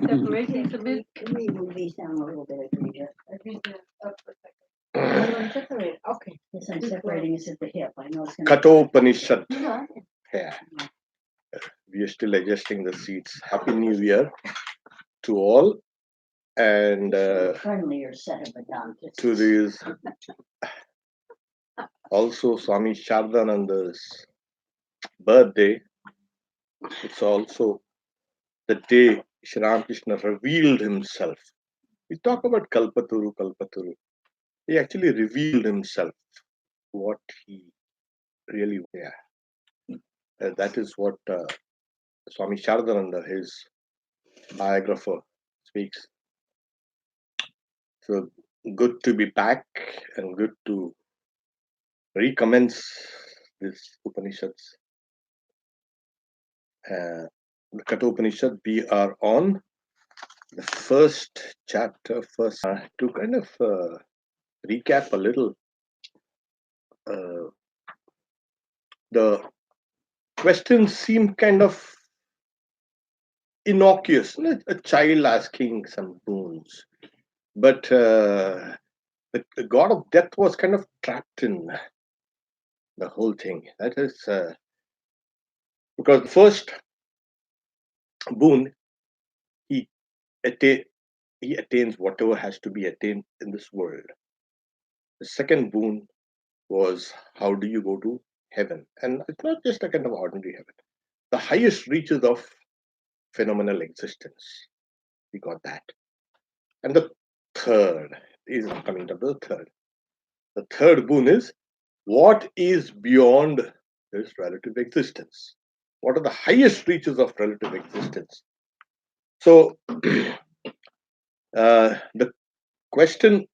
Separating a bit. Can we move these down a little bit, Adrija? Separate. Okay. Yes, I'm separating us at the hip. I know it's gonna. Kathopanishad. Yeah. Yeah. We are still adjusting the seats. Happy New Year to all, and Friendlier set of Vedantas. to these also Swami Shardananda's birthday. It's also the day Shri Ramakrishna revealed himself. We talk about Kalpaturu, Kalpaturu. He actually revealed himself, what he really, yeah. That is what Swami Shardananda, his biographer, speaks. So good to be back and good to recommence this Upanishads. The Kathopanishad, we are on the first chapter, to kind of recap a little. The questions seem kind of innocuous, a child asking some boons. But the god of death was kind of trapped in the whole thing. That is because the first boon, he attains whatever has to be attained in this world. The second boon was, how do you go to heaven? And it's not just a kind of ordinary heaven. The highest reaches of phenomenal existence. We got that. And the third is coming to the third. The third boon is, what is beyond this relative existence? What are the highest reaches of relative existence? So, the question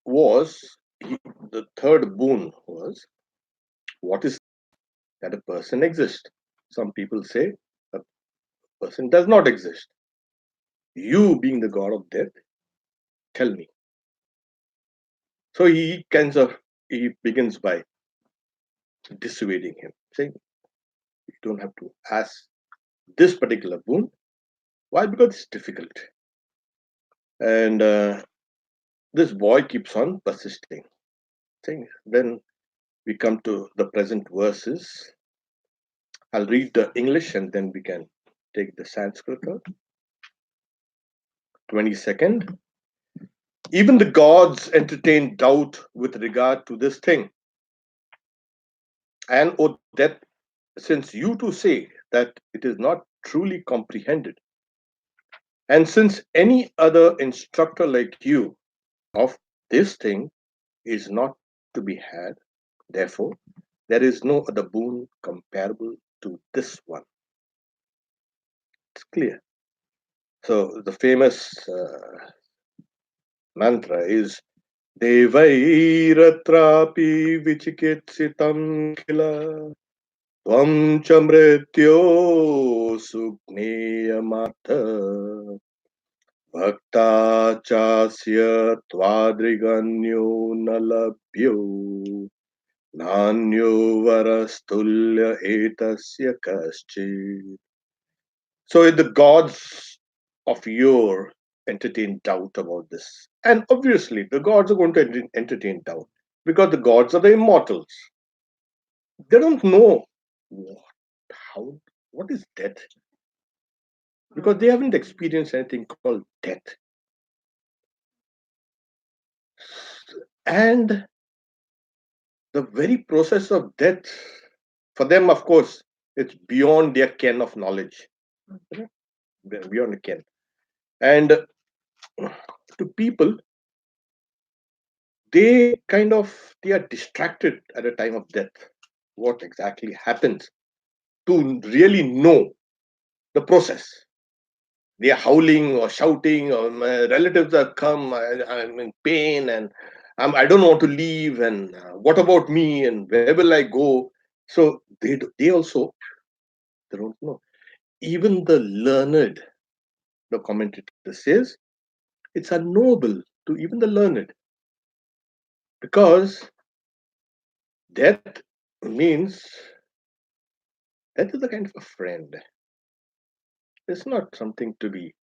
was, the third boon was, what is that a person exists? Some people say a person does not exist. You, being the god of death, tell me. So he begins by dissuading him, saying, you don't have to ask this particular boon. Why? Because it's difficult. And this boy keeps on persisting. Then we come to the present verses. I'll read the English and then we can take the Sanskrit. 22nd. Even the gods entertain doubt with regard to this thing. And O death, since you too say that it is not truly comprehended, and since any other instructor like you of this thing is not to be had, therefore, there is no other boon comparable to this one. It's clear. So the famous mantra is Devairatrapi vichikitsitam kila Tvam cha mrityo sugneyamatha Bhakta chasya twadriganyo nalabhyo Nanyo varastulya etasya kaschit. So the gods of yore entertain doubt about this. And obviously the gods are going to entertain doubt because the gods are the immortals. They don't know what is death, because they haven't experienced anything called death. And the very process of death, for them, of course, it's beyond their ken of knowledge. Beyond the ken. And to people, they are distracted at the time of death. What exactly happens to really know the process? They are howling or shouting, or my relatives have come, I'm in pain, and I don't want to leave, and what about me, and where will I go? So they also, they don't know. Even the learned, the commentator says, it's unknowable to even the learned, because death means death is a kind of a friend. It's not something to be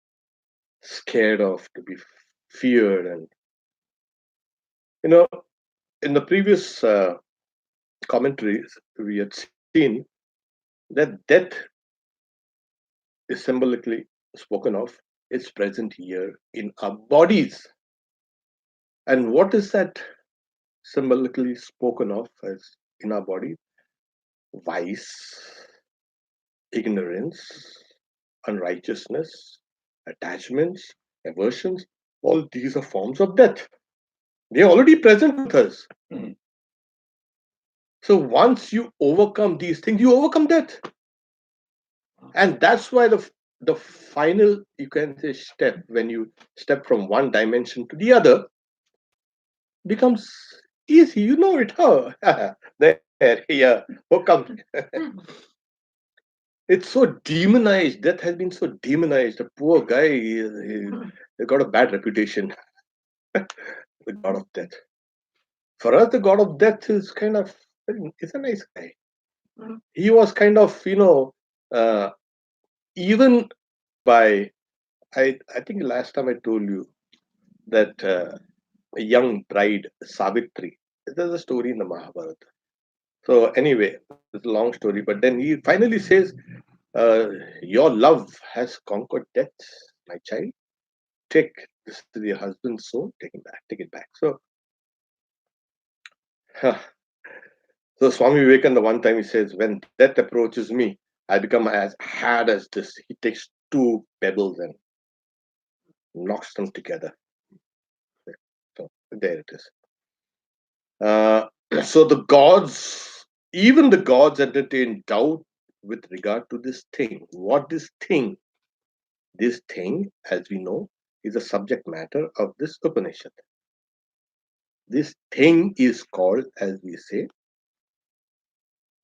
scared of, to be feared. And you know, in the previous commentaries, we had seen that death is symbolically spoken of, is present here in our bodies. And what is that symbolically spoken of as in our body? Vice, ignorance, unrighteousness, attachments, aversions. All these are forms of death. They are already present with us. So once you overcome these things, you overcome death. And that's why the final, you can say, step, when you step from one dimension to the other, becomes easy. You know it. Oh, there, yeah, overcome. It's so demonized. Death has been so demonized. The poor guy, he got a bad reputation. The god of death. For us, the god of death is kind of, is a nice guy. He was kind of, uh, even by, I think last time I told you that a young bride, Savitri, there's a story in the Mahabharata. So anyway, it's a long story, but then he finally says, your love has conquered death, my child. Take this to your husband's soul, take it back. So, so Swami Vivekananda one time he says, when death approaches me, I become as hard as this. He takes two pebbles and knocks them together. So there it is. So the gods, even the gods entertain doubt with regard to this thing. What this thing? This thing, as we know, is a subject matter of this Upanishad. This thing is called, as we say,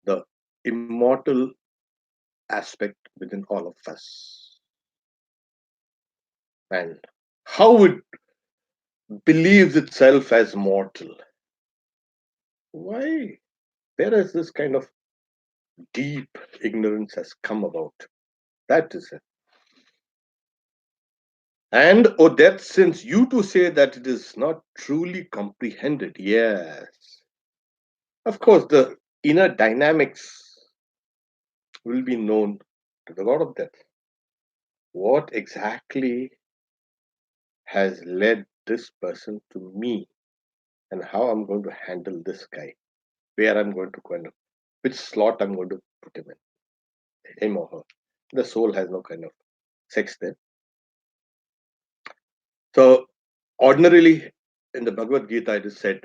the immortal aspect within all of us. And how it believes itself as mortal. Why? Where has this kind of deep ignorance has come about? That is it. And oh, that since you to say that it is not truly comprehended, yes. Of course, the inner dynamics will be known to the God of death. What exactly has led this person to me, and how I'm going to handle this guy, where I'm going to kind of, which slot I'm going to put him in, him or her. The soul has no kind of sex there. So, ordinarily, in the Bhagavad Gita, it is said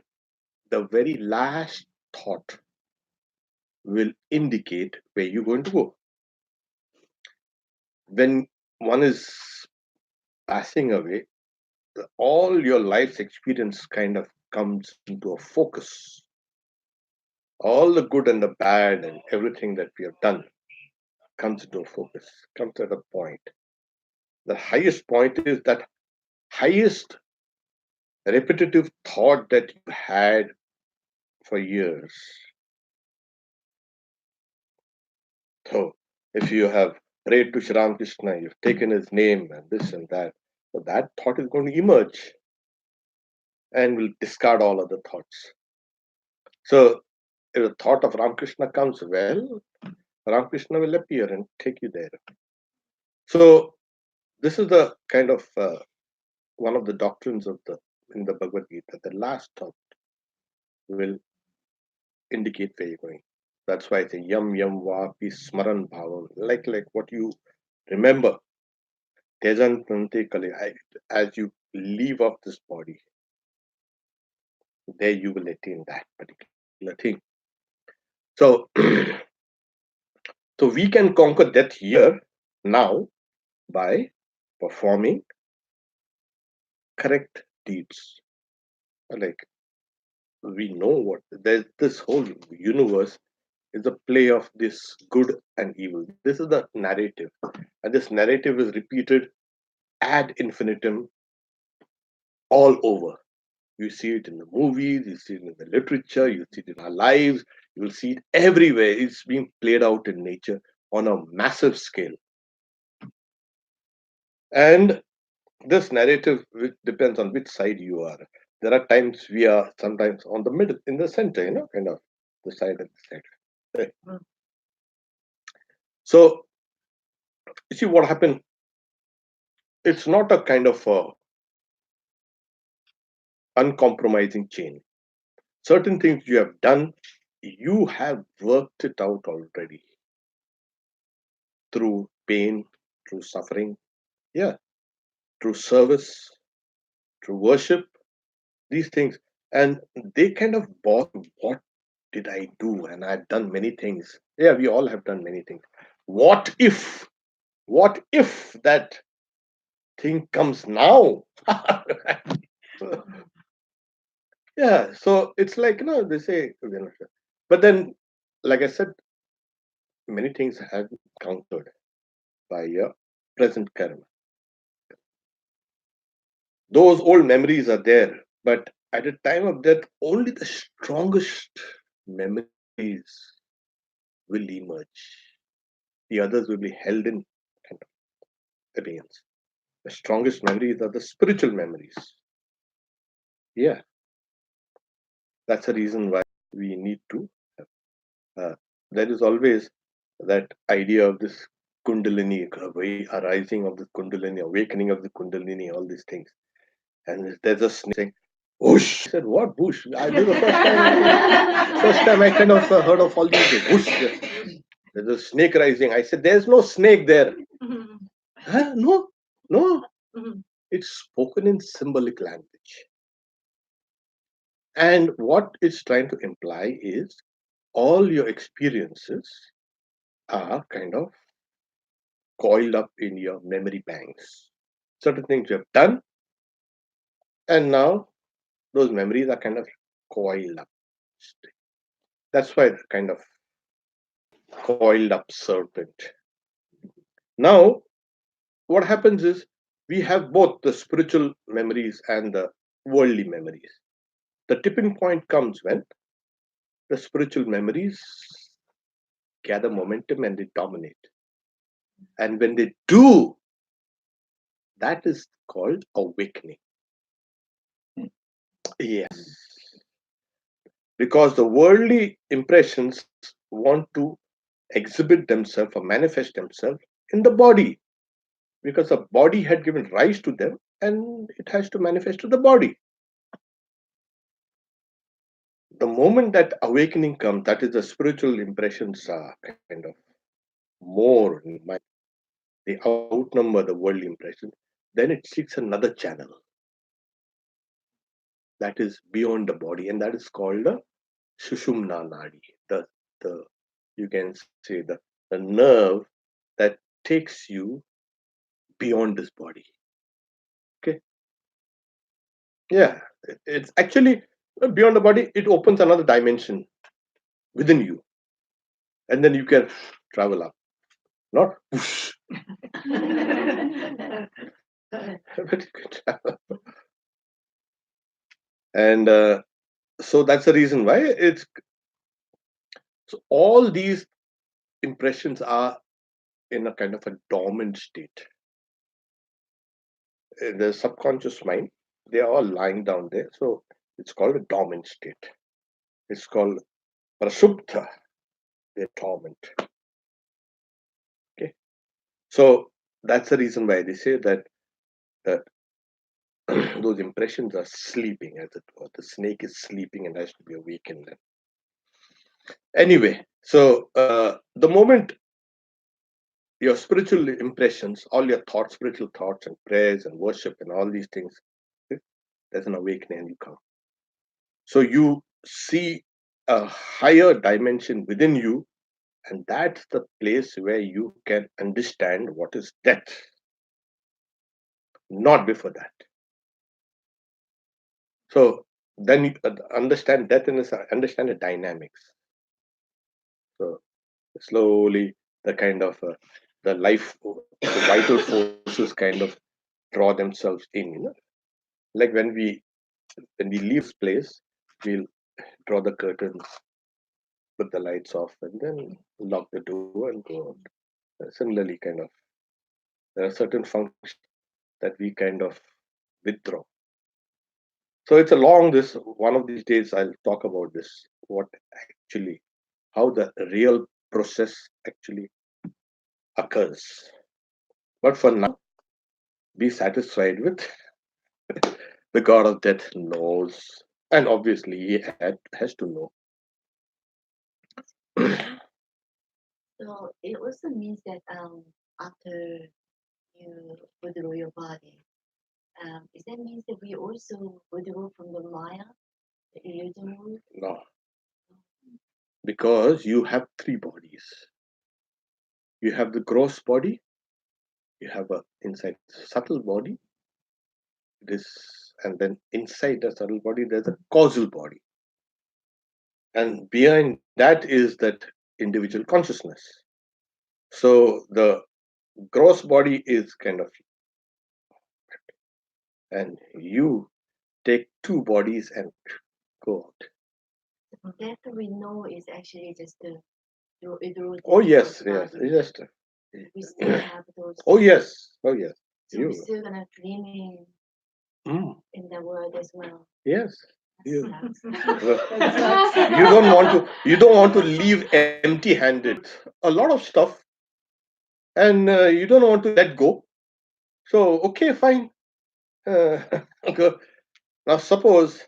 the very last thought will indicate where you're going to go. When one is passing away, all your life's experience kind of comes into a focus. All the good and the bad and everything that we have done comes into a focus, comes at a point. The highest point is that highest repetitive thought that you had for years. So, if you have prayed to Sri Ramakrishna, you've taken his name and this and that, so that thought is going to emerge and will discard all other thoughts. So, if the thought of Ramakrishna comes, well, Ramakrishna will appear and take you there. So, this is the kind of one of the doctrines of the in the Bhagavad Gita. The last thought will indicate where you're going. That's why it's a yam yam vapi smaran bhavam, like what you remember. Tejantante kale, as you leave off this body, there you will attain that particular thing. So, so we can conquer death here now by performing correct deeds. Like we know what there's this whole universe is a play of this good and evil. This is the narrative, and this narrative is repeated ad infinitum all over. You see it in the movies, you see it in the literature, you see it in our lives, you will see it everywhere. It's being played out in nature on a massive scale. And this narrative, which depends on which side you are. There are times we are sometimes on the middle, in the center, kind of the side and the side. Right? Mm. So, you see what happened? It's not a kind of uncompromising chain. Certain things you have done, you have worked it out already through pain, through suffering, yeah, through service, through worship, these things. And they kind of bought what did I do? And I've done many things. Yeah, we all have done many things. What if that thing comes now? Yeah, so it's like, they say, but then, like I said, many things have been countered by your present karma. Those old memories are there, but at the time of death, only the strongest memories will emerge. The others will be held in kind of abeyance. The strongest memories are the spiritual memories. Yeah, that's the reason why we need to. Uh, there is always that idea of this Kundalini, arising of the Kundalini, awakening of the Kundalini, all these things. And there's a snake saying, whoosh. I said, what whoosh? This is the first time I kind of heard of all these whoosh. There's a snake rising. I said, there's no snake there. Huh? No, no. It's spoken in symbolic language. And what it's trying to imply is all your experiences are kind of coiled up in your memory banks. Certain things you have done, and now those memories are kind of coiled up. That's why they're kind of coiled up serpent. Now, what happens is we have both the spiritual memories and the worldly memories. The tipping point comes when the spiritual memories gather momentum and they dominate. And when they do, that is called awakening. Yes. Because the worldly impressions want to exhibit themselves or manifest themselves in the body. Because the body had given rise to them and it has to manifest to the body. The moment that awakening comes, that is the spiritual impressions are kind of more in mind. They outnumber the worldly impressions. Then it seeks another channel that is beyond the body, and that is called the Sushumna Nadi. The you can say the nerve that takes you beyond this body. Okay. Yeah. It's actually beyond the body, it opens another dimension within you. And then you can travel up. Not whoosh, but you can travel. And so that's the reason why it's so all these impressions are in a kind of a dormant state. In the subconscious mind, they are all lying down there. So it's called a dormant state. It's called prasupta, they're dormant. Okay. So that's the reason why they say that that those impressions are sleeping, as it were. The snake is sleeping and has to be awakened. Anyway, so the moment your spiritual impressions, all your thoughts, spiritual thoughts and prayers and worship and all these things, there's an awakening and you come. So you see a higher dimension within you, and that's the place where you can understand what is death. Not before that. So then you understand death and understand the dynamics. So slowly the kind of the life, the vital forces kind of draw themselves in. Like when we leave this place, we'll draw the curtains, put the lights off, and then lock the door and go out. Similarly, kind of there are certain functions that we kind of withdraw. So it's a long this one of these days I'll talk about this. What actually how the real process actually occurs. But for now, be satisfied with the God of Death knows. And obviously has to know. So it also means that after you withdraw your body, does that means that we also withdraw from the Maya, the illusion world? No. Because you have three bodies. You have the gross body, you have a inside subtle body, this and then inside the subtle body there's a causal body. And behind that is that individual consciousness. So the gross body is kind of, and you take two bodies and go out. That we know is actually just the withdraw Oh the yes, gross yes, body. just We still have those. oh yes, oh yes. So You we're still gonna dreaming mm, in the world as well. yes. That You sucks. you don't want to leave empty handed. A lot of stuff, and you don't want to let go. So okay, fine. Uh, okay. Now suppose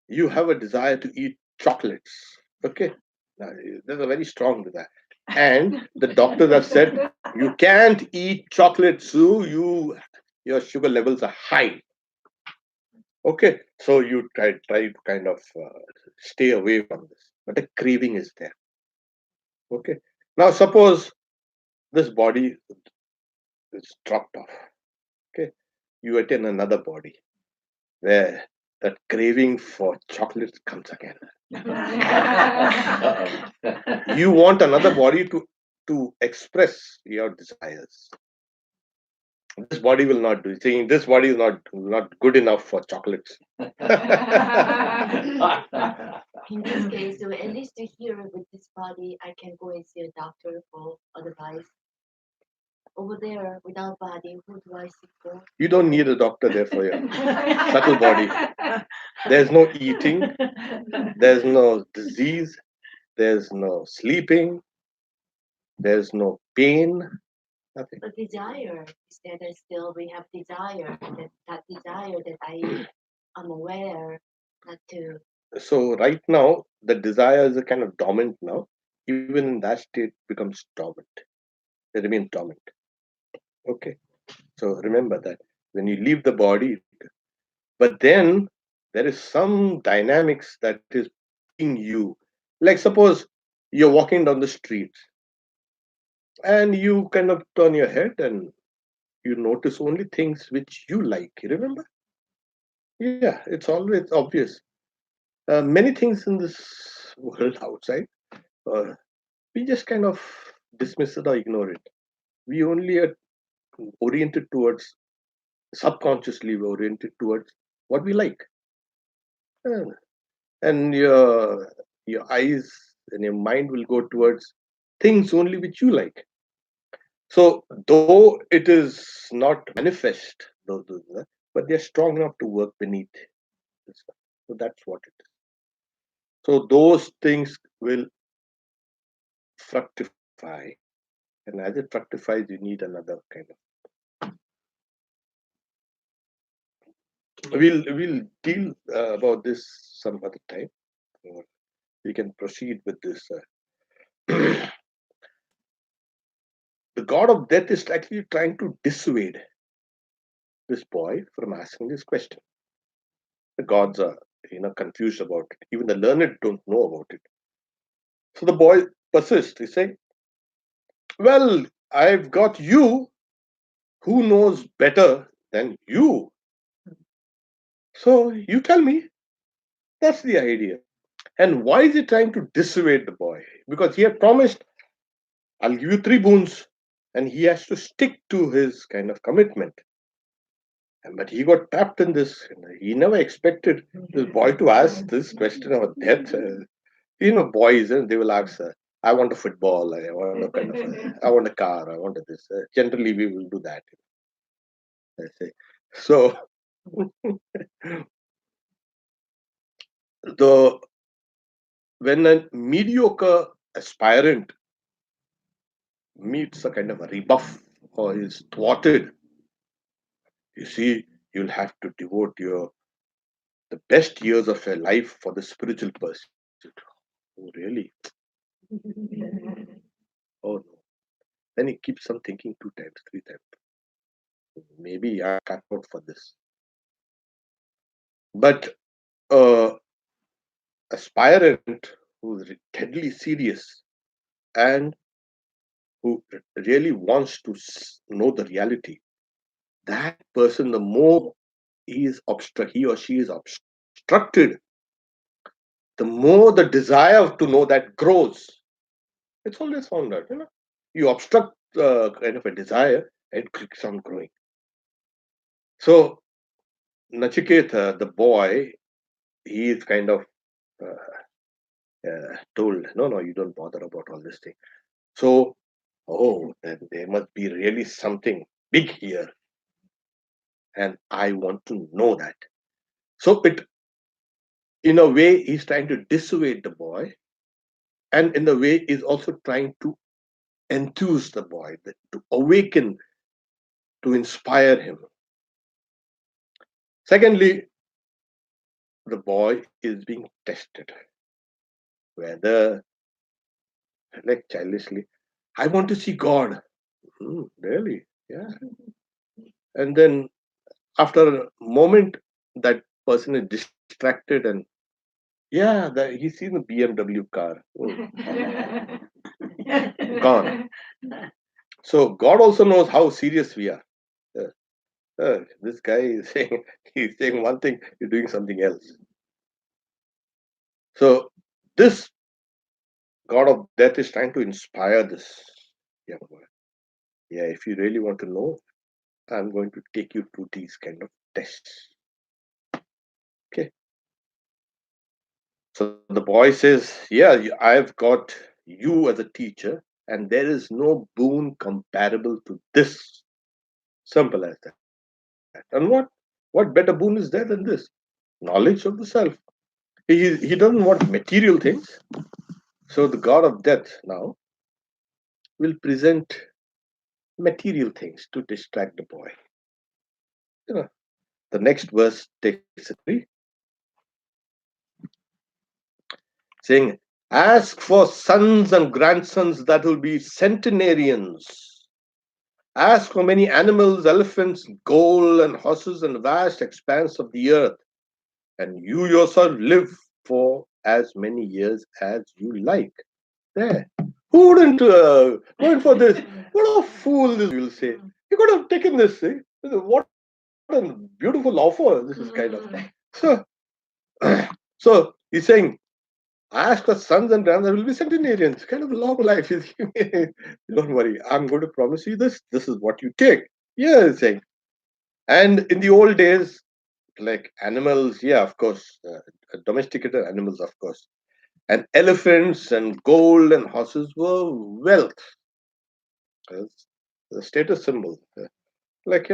you have a desire to eat chocolates. Okay, now, there's a very strong desire, and the doctors have said you can't eat chocolates, so your sugar levels are high. Okay, so you try to kind of stay away from this, but a craving is there. Okay, now suppose this body is dropped off. Okay, you attain another body where that craving for chocolates comes again. You want another body to express your desires. This body will not do. Saying this body is not good enough for chocolates. In this case, so at least to hear with this body, I can go and see a doctor for advice. Over there, without body, who do I seek for? You don't need a doctor there for your subtle body. There's no eating. There's no disease. There's no sleeping. There's no pain. Nothing. But desire is that I still we have desire. That desire that I am aware not to. So right now, the desire is a kind of dormant now. Even in that state, becomes dormant. They remain dormant. Okay. So remember that when you leave the body, but then there is some dynamics that is in you. Like suppose you're walking down the street and you kind of turn your head and you notice only things which you like. You remember? Yeah, it's always obvious. Many things in this world outside, uh, we just kind of dismiss it or ignore it. We only are oriented towards, subconsciously, we're oriented towards what we like. Uh, and your eyes and your mind will go towards things only which you like. So though it is not manifest, but they're strong enough to work beneath this stuff. So that's what it is. So those things will fructify, and as it fructifies, you need another kind of. We'll deal about this some other time. We can proceed with this. The God of Death is actually trying to dissuade this boy from asking this question. The gods are, confused about it. Even the learned don't know about it. So the boy persists. He say, "Well, I've got you. Who knows better than you? So you tell me." That's the idea. And why is he trying to dissuade the boy? Because he had promised, "I'll give you three boons," and he has to stick to his kind of commitment. But he got trapped in this. He never expected this boy to ask this question about death. Boys, they will ask, "I want a football. I want a kind of, I want a car. I want this." Generally, we will do that. I say. So the when a mediocre aspirant meets a kind of a rebuff or is thwarted, you see, you'll have to devote the best years of your life for the spiritual pursuit. Oh, really? Oh no. Then he keeps on thinking 2 times, 3 times. Maybe I cut out for this. But aspirant who's deadly serious and who really wants to know the reality, that person, the more he or she is obstructed, the more the desire to know that grows. It's always found out, you obstruct kind of a desire, it keeps on growing. So Nachiketa, the boy, he is kind of told, no, you don't bother about all this thing. So, then there must be really something big here, and I want to know that. So in a way, he's trying to dissuade the boy, and in a way, is also trying to enthuse the boy, to awaken, to inspire him. Secondly, the boy is being tested, whether, like childishly, I want to see God. Really? Yeah. And then after a moment, that person is distracted and he's seen the BMW car. Gone. So God also knows how serious we are. This guy is saying he's saying one thing, he's doing something else. So this God of death is trying to inspire this young boy. Yeah, if you really want to know, I'm going to take you through these kind of tests. Okay. So the boy says, yeah, I've got you as a teacher, and there is no boon comparable to this. Simple as that. And what better boon is there than this? Knowledge of the self. He doesn't want material things. So the God of death now will present material things to distract the boy. The next verse takes it free, saying, ask for sons and grandsons that will be centenarians. Ask for many animals, elephants, gold, and horses, and vast expanse of the earth, and you yourself live for as many years as you like. There. Who wouldn't go in for this? What a fool, this you'll say. You could have taken this, eh? What a beautiful offer. This is kind of. So, so he's saying, ask for sons and grandsons will be centenarians. Kind of long life. Don't worry. I'm going to promise you this. This is what you take. Yeah, he's saying. And in the old days, like animals, yeah, of course, domesticated animals, of course. And elephants and gold and horses were wealth. It's a status symbol. Like,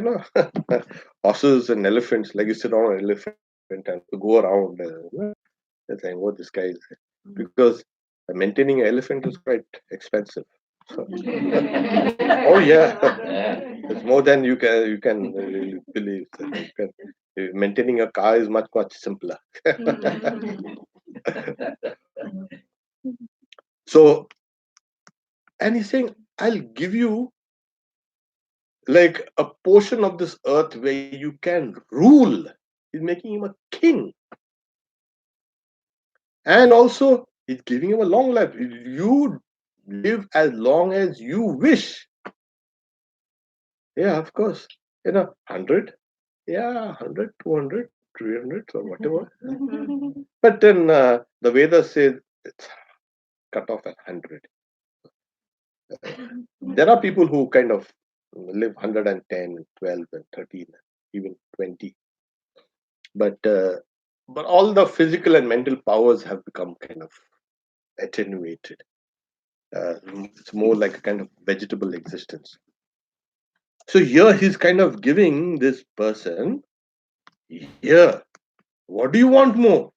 horses and elephants, like you sit on an elephant and go around. They're saying, what this guy is. Because maintaining an elephant is quite expensive. So, oh, yeah. It's more than you can believe. Maintaining a car is much simpler. So, and he's saying, I'll give you like a portion of this earth where you can rule. He's making him a king. And also, he's giving him a long life. You live as long as you wish. Yeah, of course. 100. Yeah, 100, 200, 300, or whatever. But then the Vedas say it's cut off at 100. There are people who kind of live 110, 12, and 13, even 20. But all the physical and mental powers have become kind of attenuated. It's more like a kind of vegetable existence. So here he's kind of giving this person, here, what do you want more?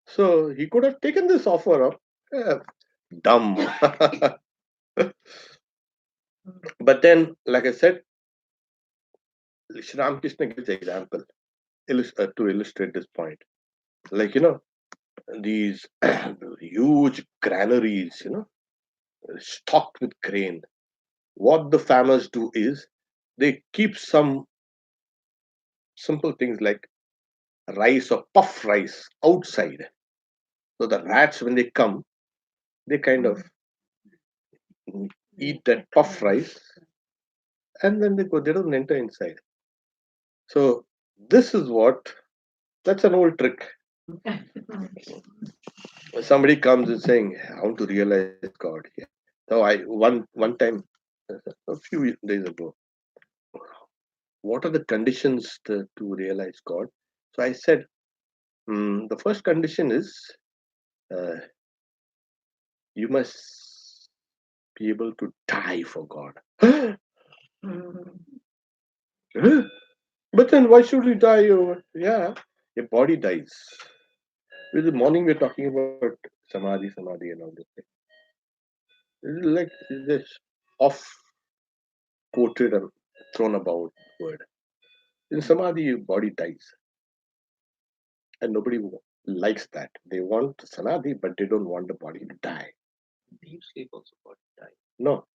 So he could have taken this offer up. Eh, dumb. But then, like I said, Shri Ramakrishna gives example to illustrate this point. Like, these huge granaries, stocked with grain. What the farmers do is they keep some simple things like rice or puff rice outside. So the rats, when they come, they kind of eat that puff rice and then they go, they don't enter inside. So this is that's an old trick. Somebody comes and saying, I want to realize God. Yeah. So one time, a few days ago, what are the conditions to realize God? So I said, the first condition is uh, you must be able to die for God. But then why should we die? Yeah, your body dies. With the morning we're talking about samadhi and all this thing. It's like this off quoted and thrown about word. In samadhi, your body dies. And nobody likes that. They want samadhi, but they don't want the body to die. Deep sleep also body die. No.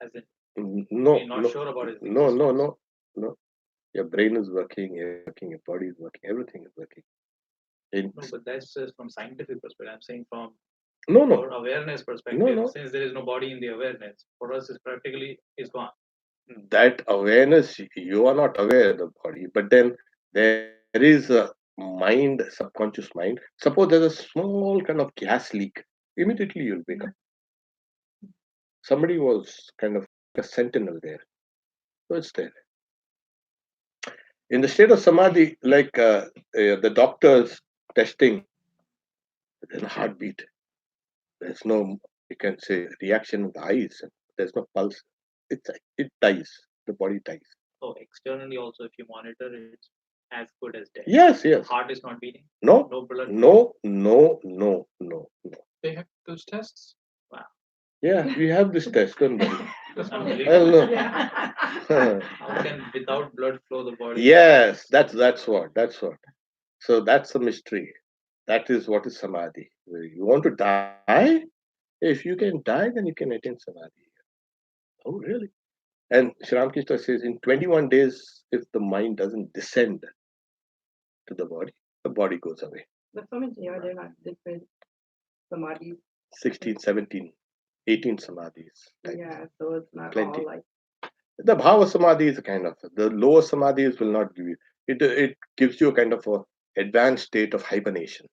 As in, No. you're not No. sure about it. No. Your brain is working, your body is working, everything is working. No, but that's just from scientific perspective. I'm saying from No. our awareness perspective. No. Since there is no body in the awareness, for us, it's practically is gone. That awareness, you are not aware of the body, but then there is a mind, subconscious mind. Suppose there's a small kind of gas leak, immediately you'll wake up. Somebody was kind of a sentinel there. So it's there. In the state of samadhi, like the doctors testing, there's no heartbeat. There's no, you can say, reaction of the eyes. There's no pulse. It dies. The body dies. So externally also, if you monitor, it's as good as dead. Yes. Heart is not beating. No. No blood. No. They have those tests. Wow. Yeah, we have this test, don't we? That's I unbelievable. don't know. How can without blood flow the body? Yes, that's what. So that's a mystery. That is what is samadhi. You want to die? If you can die, then you can attain samadhi. Oh, really? And Sri Ramakrishna says in 21 days, if the mind doesn't descend to the body goes away. But so many are there not different samadhis? 16, 17, 18 samadhis. Like Yeah, so it's not plenty. all like The bhava samadhi is a kind of, the lower samadhis will not give you, it gives you a kind of a advanced state of hibernation.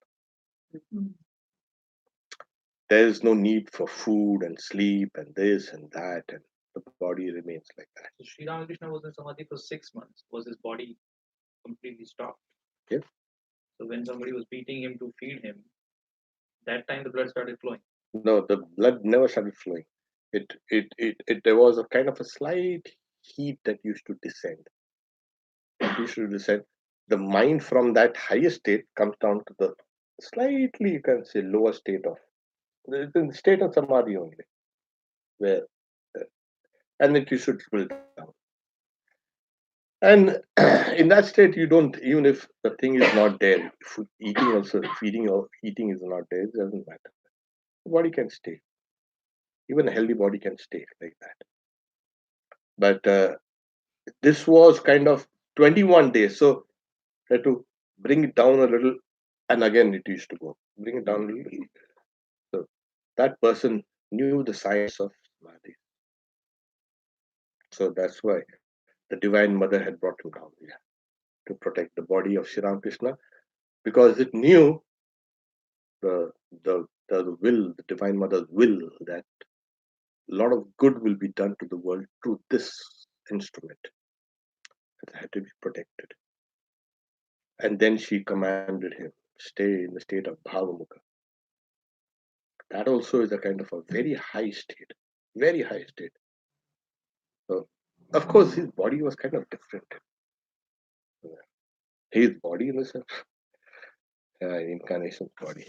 There is no need for food and sleep and this and that, and the body remains like that. So Sri Ramakrishna was in samadhi for 6 months. Was his body completely stopped? Yes. So when somebody was beating him to feed him, that time the blood started flowing. No, the blood never started flowing. There was a kind of a slight heat that used to descend. The mind from that higher state comes down to the slightly, you can say, lower state of the state of samadhi only, where and it you should drill down. And in that state, you don't, even if the thing is not there, eating also, feeding or eating is not there, it doesn't matter. The body can stay. Even a healthy body can stay like that. But this was kind of 21 days. So I had to bring it down a little. And again, it used to go. Bring it down a little. So that person knew the science of Samadhi. So that's why the Divine Mother had brought him down here to protect the body of Sri Ramakrishna, because it knew the will, the Divine Mother's will, that a lot of good will be done to the world through this instrument. It had to be protected. And then she commanded him, stay in the state of Bhavamukha. That also is a kind of a very high state, very high state. So of course, his body was kind of different. His body in the sense, incarnation body.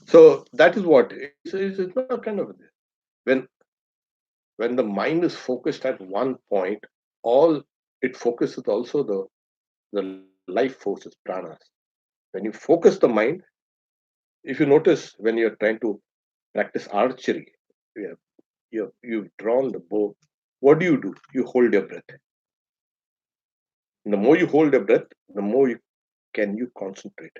So that is what it's not kind of when when the mind is focused at one point, all it focuses also the life forces, pranas. When you focus the mind, if you notice when you're trying to practice archery, yeah, you've drawn the bow. What do? You hold your breath. And the more you hold your breath, the more you concentrate.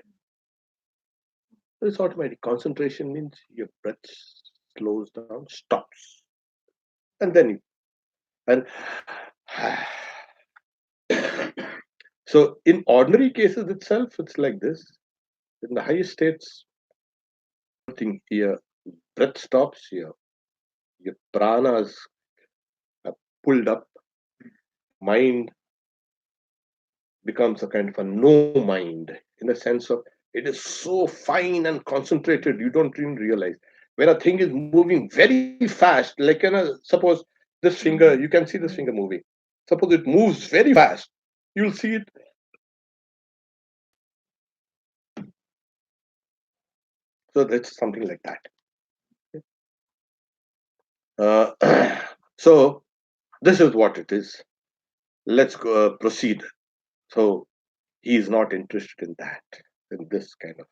It's automatic. Concentration means your breath slows down, stops, and then you and so in ordinary cases itself, it's like this. In the highest states, thing here, breath stops here, your pranas are pulled up, mind becomes a kind of a no mind in the sense of it is so fine and concentrated, you don't even realize. When a thing is moving very fast, like suppose this finger, you can see this finger moving. Suppose it moves very fast, you'll see it. So that's something like that. So this is what it is. Let's go, proceed. So he is not interested in that, in this kind of.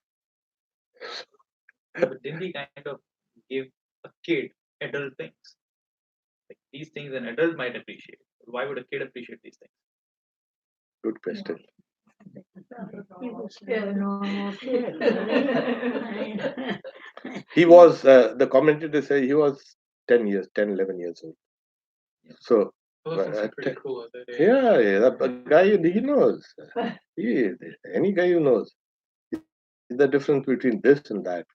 But didn't he kind of give a kid adult things? Like these things an adult might appreciate. Why would a kid appreciate these things? Good question. He was a normal kid. He was, the commentator say he was 10 years, 10, 11 years old. So, Well, but, that's pretty cool at that age. yeah, that guy, he knows. He, any guy who knows the difference between this and that.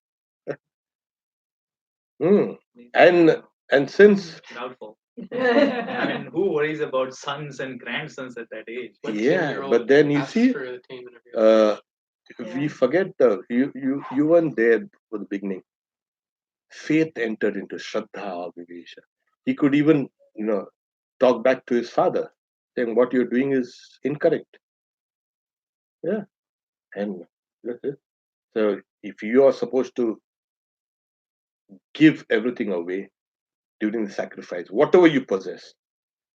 Hmm. And since, Doubtful. I mean, who worries about sons and grandsons at that age? What yeah, 10-year-old but then you asks see, for a team interview? we forget you weren't there for the beginning. Faith entered into Shraddha Vivesha. He could even, talk back to his father, saying what you're doing is incorrect. Yeah. And that's it. So if you are supposed to give everything away during the sacrifice, whatever you possess,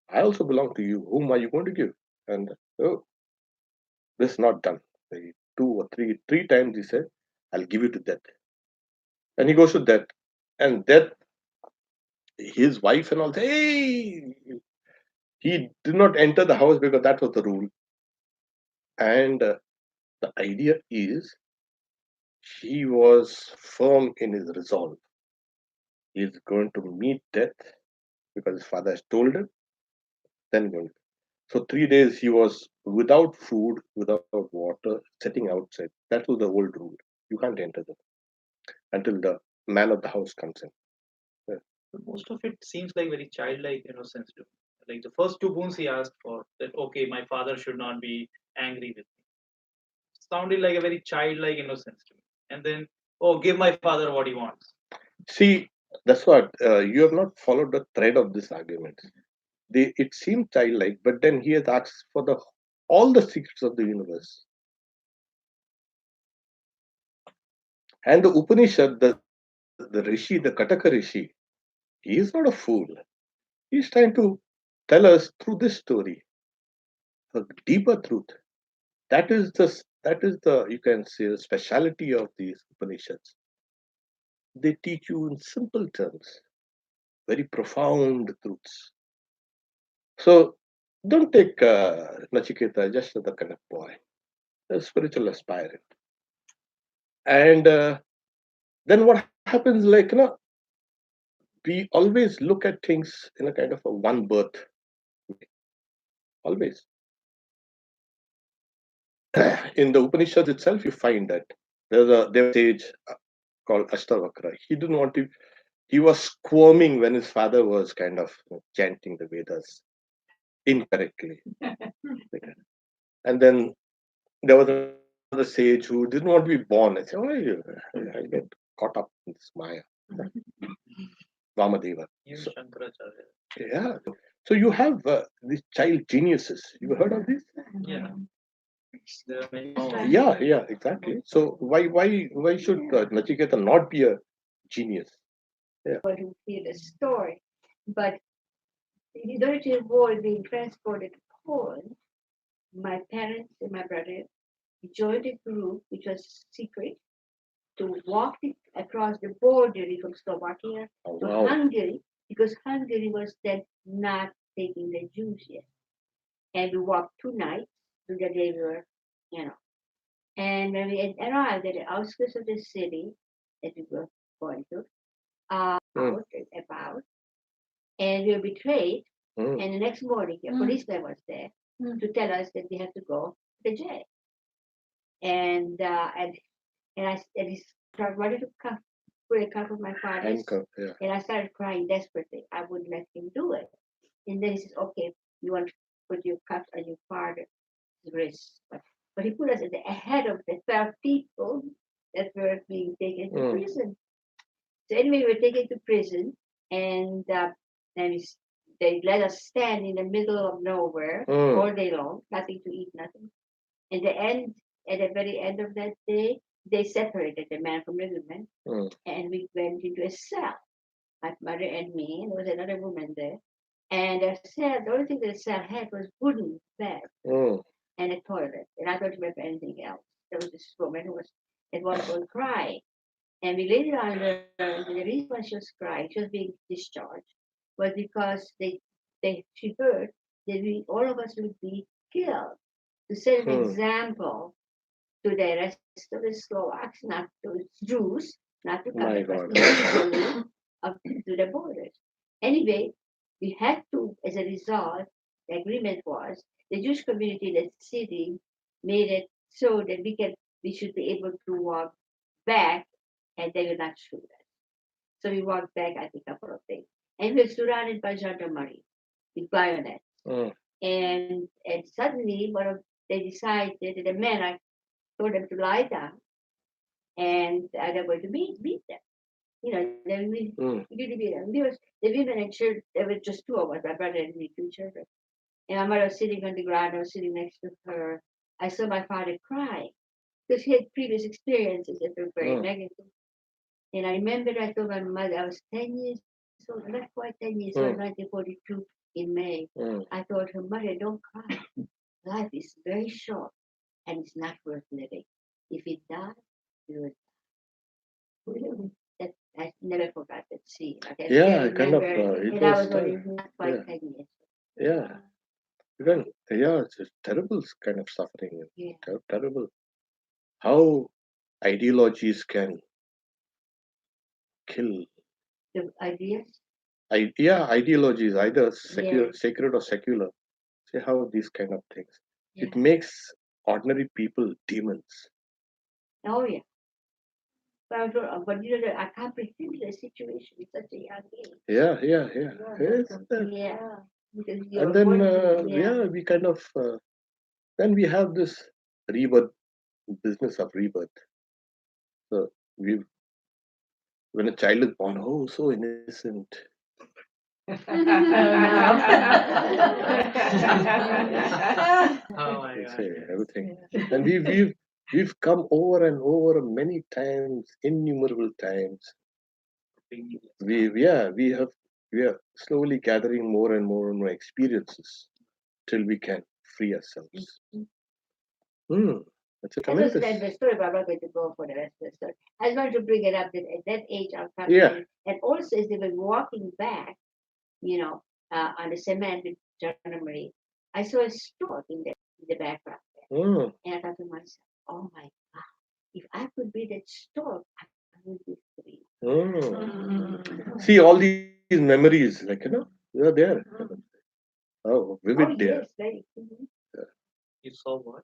I also belong to you. Whom are you going to give? And oh, this is not done. Maybe two or three times he said, I'll give you to death. And he goes to death. And death, his wife and all say, hey, he did not enter the house because that was the rule. And the idea is he was firm in his resolve. He is going to meet death because his father has told him. Then going. So 3 days he was without food, without water, sitting outside. That was the old rule. You can't enter them until the man of the house comes in. Yeah. But most of it seems like very childlike innocence to me. Like the first two boons he asked for, that okay, my father should not be angry with me. Sounded like a very childlike innocence to me. And then, oh, give my father what he wants. See, that's what you have not followed the thread of this argument. It seems childlike, but then he has asked for all the secrets of the universe. And the Upanishad, the Rishi, the Kataka Rishi, he is not a fool. He's trying to tell us through this story a deeper truth. That is the you can say the speciality of these Upanishads. They teach you in simple terms, very profound truths. So don't take Nachiketa just as a kind of boy, a spiritual aspirant. And then what happens, like, we always look at things in a kind of a one birth way. Always. In the Upanishads itself, you find that there's a sage called Ashtavakra. He didn't want to, he was squirming when his father was kind of chanting the Vedas incorrectly. And then there was another sage who didn't want to be born. I said, I get caught up in this Maya. Vamadeva. Even So, Shankaracharya. yeah. So you have these child geniuses. You heard of this? Yeah. There are many Oh. more. Yeah, exactly. So why should Nachiketa not be a genius? To hear the story. But in order to avoid being transported to Poland, my parents and my brother joined a group which was secret to walk across the border from Slovakia Oh, to wow. Hungary because Hungary was then not taking the Jews yet. And we walked 2 nights to the day we were, you know. And when we had arrived at the outskirts of the city that we were going to, Mm. about, and we were betrayed. Mm. And the next morning, a Mm. policeman was there to tell us that we had to go to jail. And he wanted to put a cuff on my father's, Handcuff, yeah. and I started crying desperately. I wouldn't let him do it. And then he says, "Okay, you want to put your cuffs on your father's wrist." But he put us at the head of the 12 people that were being taken to Mm. prison. So anyway, we were taken to prison, and then they let us stand in the middle of nowhere Mm. all day long, nothing to eat, nothing. At the very end of that day, they separated the man from the woman, Mm. and we went into a cell. My mother and me, and there was another woman there. And the cell, the only thing the cell had was wooden bed Mm. and a toilet. And I don't remember anything else. There was this woman who was at one point crying. And we later on learned that the reason why she was crying, she was being discharged, was because she heard that all of us would be killed to set an Hmm. example to the rest of the Slovaks, not to Jews, not to come My across God. illegally up to the borders. Anyway, we had to, as a result, the agreement was the Jewish community in the city made it so that we should be able to walk back and they will not shoot us. So we walked back, I think, a couple of days. And we were surrounded by gendarmerie with bayonets. Mm. And suddenly they decided that the men, I told them to lie down and they're going to beat them. Then we Mm. really beat them. The women and children, there were just 2 of us, my brother and me, 2 children. And my mother was sitting on the ground, I was sitting next to her. I saw my father crying because he had previous experiences that were very Mm. negative. And I remember I told my mother, I was 10 years old, not quite 10 years old, 1942 in May. Mm. I told her, "Mother, don't cry. Life is very short and it's not worth living. If it dies, you will." That I never forgot that scene. I can Yeah, still kind of. remember, It and I was was only tough. not quite Yeah. 10 years. Yeah. Even it's a terrible kind of suffering. Yeah. Terrible. How ideologies can kill. The ideas. Ideologies, either Yeah. sacred or secular. See how these kind of things. Yeah. It makes ordinary people demons. Oh yeah. But I comprehend the situation at such a young age. Yeah. Yeah. Yes, Because and you're then working, we kind of then we have this rebirth business of rebirth. So we when a child is born, oh, so innocent. Oh my They God. say everything, and we've come over and over many times, innumerable times. We are slowly gathering more and more experiences till we can free ourselves. That's a That was tremendous. the story, but I'm not going to go for the rest of the story. I just wanted to bring it up that at that age I'm Yeah. coming, and also as they were walking back, on the cement with gendarmerie, I saw a stork in the background there. Mm. And I thought to myself, oh my God, if I could be that stork, I would be free. See all these memories, they are there. Oh, vivid Oh, there. yes, very. You saw what?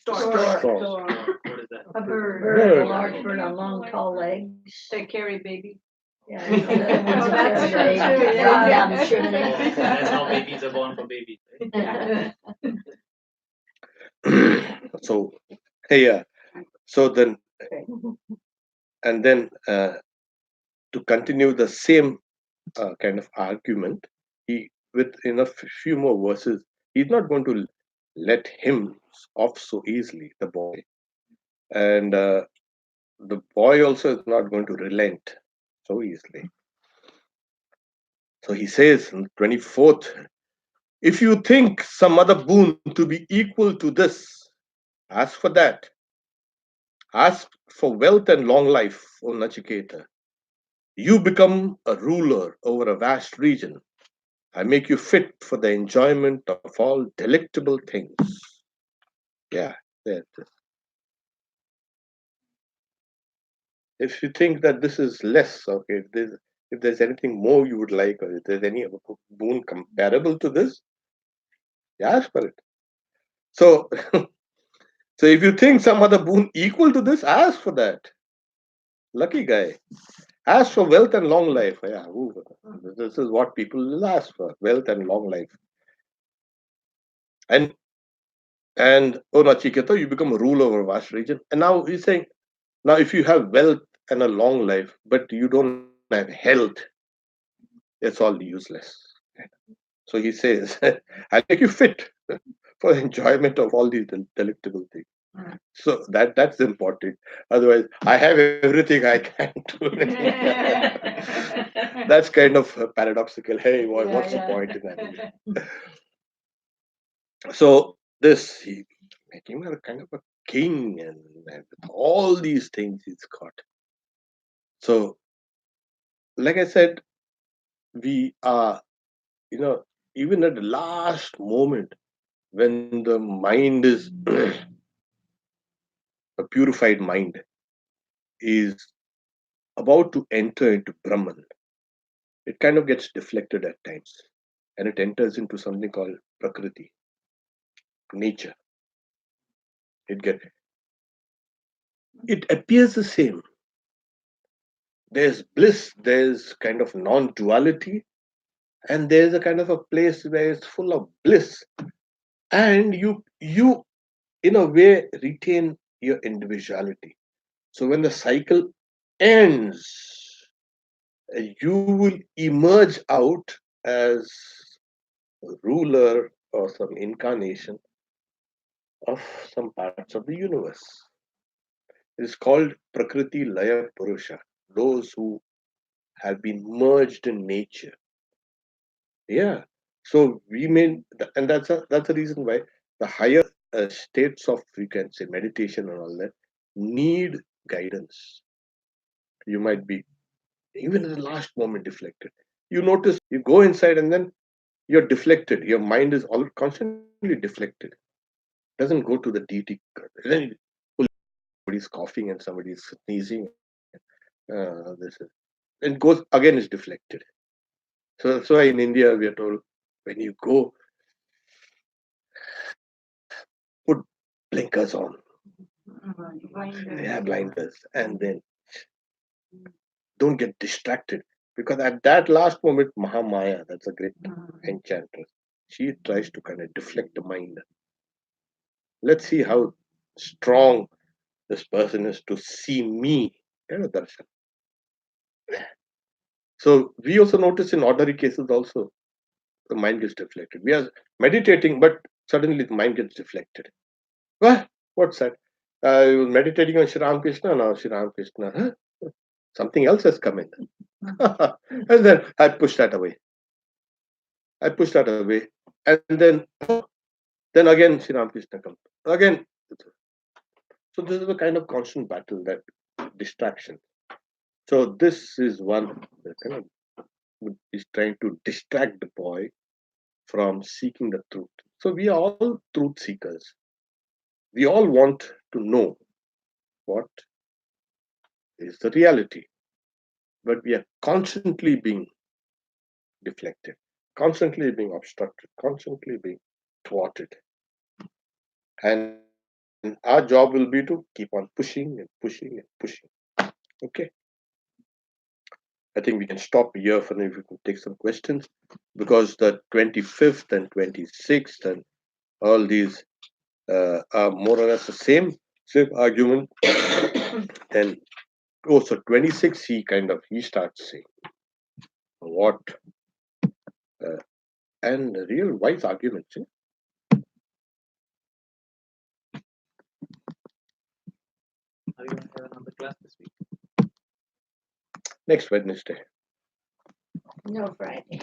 Stork. What is that? A bird. Bird. A large bird on long, tall legs. They carry baby. Yeah, Oh, that's true, too, Down yeah. the chimney. That's how babies are born for babies. Right? So, yeah. So then, and then to continue the same kind of argument, he with enough few more verses, he's not going to let him off so easily, the boy. And the boy also is not going to relent so easily. So he says in the 24th, if you think some other boon to be equal to this, ask for that. Ask for wealth and long life, O Nachiketa. You become a ruler over a vast region. I make you fit for the enjoyment of all delectable things. Yeah, there it is. If you think that this is less, okay, if there's anything more you would like, or if there's any other boon comparable to this, you ask for it. So, so if you think some other boon equal to this, ask for that. Lucky guy. Ask for wealth and long life. Yeah, this is what people will ask for: wealth and long life. And oh Nachiketa, you become a ruler over a vast region. And now he's saying, now if you have wealth and a long life, but you don't have health, it's all useless. So he says, I'll make you fit for the enjoyment of all these delectable things. So that's important. Otherwise, I have everything I can do. That's kind of paradoxical. Hey, what's the point in that? So this, he make him a kind of a king, and all these things he's got. So, like I said, we are, even at the last moment when the mind is a purified mind is about to enter into Brahman, it kind of gets deflected at times, and it enters into something called Prakriti, nature. It appears the same. There's bliss, there's kind of non-duality, and there's a kind of a place where it's full of bliss, and you in a way retain your individuality. So when the cycle ends, you will emerge out as a ruler or some incarnation of some parts of the universe. It is called Prakriti Laya Purusha, those who have been merged in nature. Yeah. So we may, and that's a reason why the higher states of, we can say, meditation and all that need guidance. You might be even at the last moment deflected. You notice you go inside and then you're deflected. Your mind is all constantly deflected. Doesn't go to the deity. Then somebody's coughing and somebody's sneezing. This is, and goes again is deflected. So that's why in India we are told, when you go, put blinkers on. Yeah, blinders, and then don't get distracted, because at that last moment, Mahamaya, that's a great enchantress, she tries to kind of deflect the mind. Let's see how strong this person is to see me. Darshan. So we also notice in ordinary cases also the mind gets deflected. We are meditating, but suddenly the mind gets deflected. What? What's that? I was meditating on Sri Ramakrishna, now Sri Ramakrishna. Huh? Something else has come in. And then I push that away. And then again Sri Ramakrishna comes. Again. So this is a kind of constant battle, that distraction. So this is one that kind of is trying to distract the boy from seeking the truth. So we are all truth seekers. We all want to know what is the reality, but we are constantly being deflected, constantly being obstructed, constantly being thwarted. And our job will be to keep on pushing and pushing and pushing. Okay. I think we can stop here for now if we can take some questions, because the 25th and 26th and all these are more or less the same argument. And also 26, he starts saying what and real wise arguments. Are you going to have another class this week? Next Wednesday. No Friday.